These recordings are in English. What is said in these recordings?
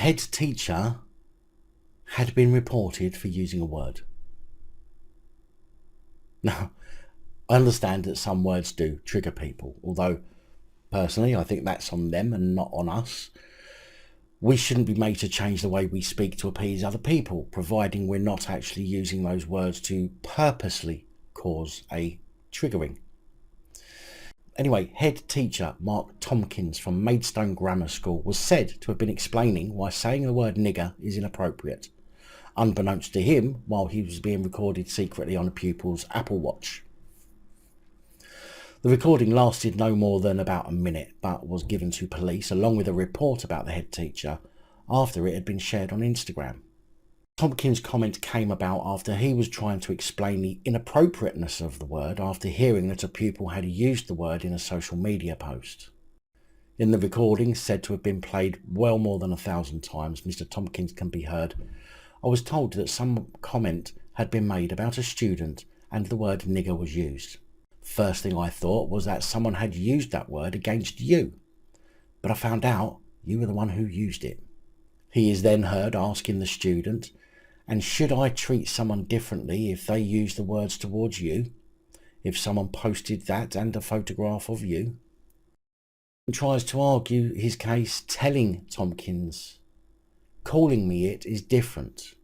head teacher had been reported for using a word. Now, I understand that some words do trigger people, although personally I think that's on them and not on us. We shouldn't be made to change the way we speak to appease other people, providing we're not actually using those words to purposely cause a triggering. Anyway, head teacher Mark Tompkins from Maidstone Grammar School was said to have been explaining why saying the word nigger is inappropriate, unbeknownst to him, while he was being recorded secretly on a pupil's Apple Watch. The recording lasted no more than about a minute, but was given to police along with a report about the head teacher after it had been shared on Instagram. Tompkins' comment came about after he was trying to explain the inappropriateness of the word after hearing that a pupil had used the word in a social media post. In the recording, said to have been played well more than 1,000 times, Mr. Tompkins can be heard. I was told that some comment had been made about a student and the word nigger was used. First thing I thought was that someone had used that word against you, but I found out you were the one who used it. He is then heard asking the student, and should I treat someone differently if they use the words towards you? If someone posted that and a photograph of you? And tries to argue his case, telling Tompkins, calling me it is different.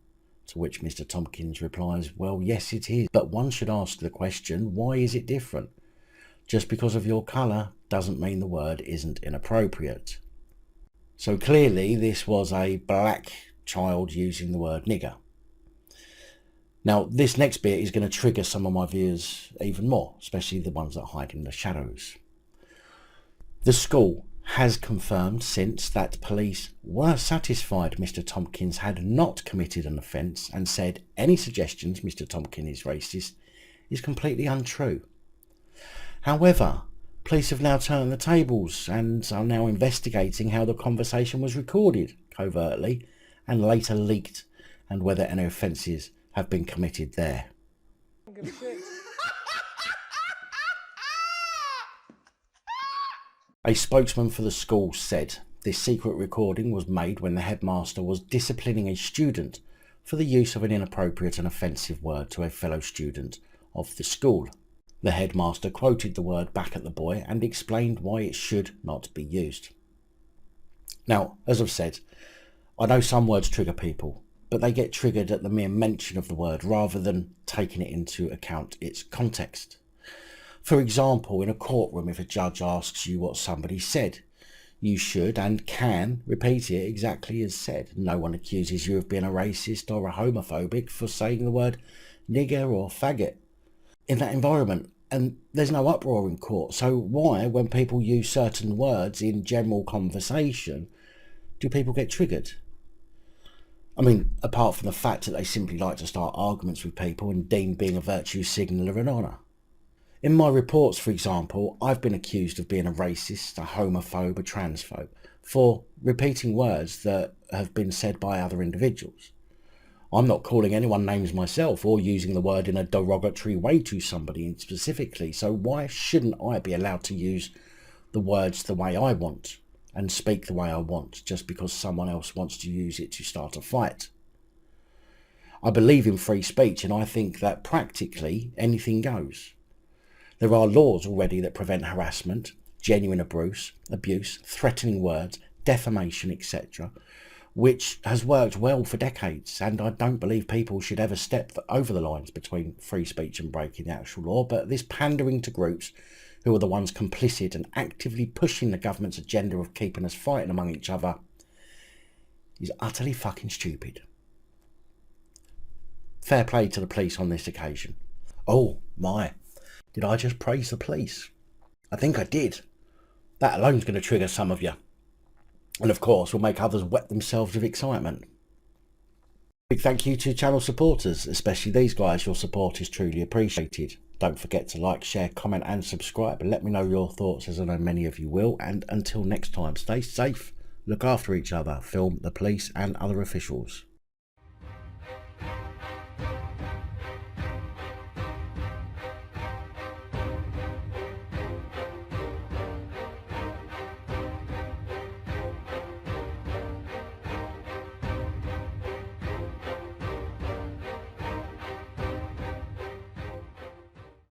To which Mr. Tompkins replies, well, yes it is, but one should ask the question, why is it different? Just because of your colour doesn't mean the word isn't inappropriate. So clearly this was a black child using the word nigger. Now this next bit is going to trigger some of my viewers even more, especially the ones that hide in the shadows. The school has confirmed since that police were satisfied Mr. Tompkins had not committed an offence and said any suggestions Mr. Tompkins is racist is completely untrue. However, police have now turned the tables and are now investigating how the conversation was recorded covertly and later leaked and whether any offences have been committed there. A spokesman for the school said this secret recording was made when the headmaster was disciplining a student for the use of an inappropriate and offensive word to a fellow student of the school. The headmaster quoted the word back at the boy and explained why it should not be used. Now, as I've said, I know some words trigger people, but they get triggered at the mere mention of the word rather than taking it into account its context. For example, in a courtroom, if a judge asks you what somebody said, you should and can repeat it exactly as said. No one accuses you of being a racist or a homophobic for saying the word nigger or faggot in that environment, and there's no uproar in court. So why, when people use certain words in general conversation, do people get triggered? I mean, apart from the fact that they simply like to start arguments with people and deem being a virtue signaller an honour. In my reports, for example, I've been accused of being a racist, a homophobe, a transphobe, for repeating words that have been said by other individuals. I'm not calling anyone names myself or using the word in a derogatory way to somebody specifically, so why shouldn't I be allowed to use the words the way I want and speak the way I want just because someone else wants to use it to start a fight? I believe in free speech and I think that practically anything goes. There are laws already that prevent harassment, genuine abuse, threatening words, defamation, etc., which has worked well for decades, and I don't believe people should ever step over the lines between free speech and breaking the actual law, but this pandering to groups who are the ones complicit and actively pushing the government's agenda of keeping us fighting among each other is utterly fucking stupid. Fair play to the police on this occasion. Oh my, did I just praise the police? I think I did. That alone's going to trigger some of you. And of course will make others wet themselves with excitement. Big thank you to channel supporters, especially these guys. Your support is truly appreciated. Don't forget to like, share, comment and subscribe and let me know your thoughts, as I know many of you will. And until next time, stay safe, look after each other, film the police and other officials.